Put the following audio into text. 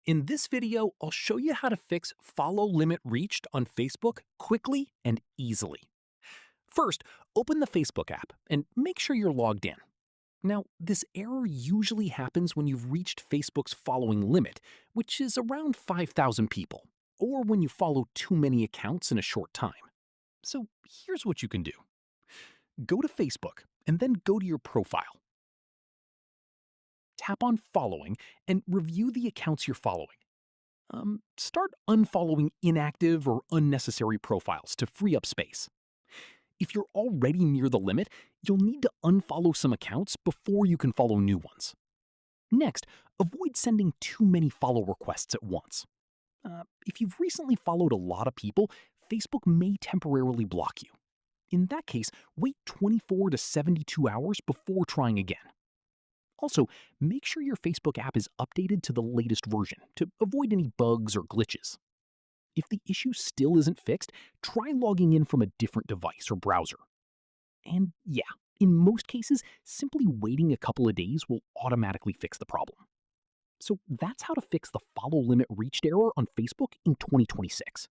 In this video, I'll show you how to fix follow limit reached on Facebook quickly and easily. First, open the Facebook app and make sure you're logged in. Now, this error usually happens when you've reached Facebook's following limit, which is around 5,000 people, or when you follow too many accounts in a short time. So here's what you can do. Go to Facebook and then go to your profile. Tap on Following and review the accounts you're following. Start unfollowing inactive or unnecessary profiles to free up space. If you're already near the limit, you'll need to unfollow some accounts before you can follow new ones. Next, avoid sending too many follow requests at once. If you've recently followed a lot of people, Facebook may temporarily block you. In that case, wait 24 to 72 hours before trying again. Also, make sure your Facebook app is updated to the latest version to avoid any bugs or glitches. If the issue still isn't fixed, try logging in from a different device or browser. And yeah, in most cases, simply waiting a couple of days will automatically fix the problem. So that's how to fix the follow limit reached error on Facebook in 2026.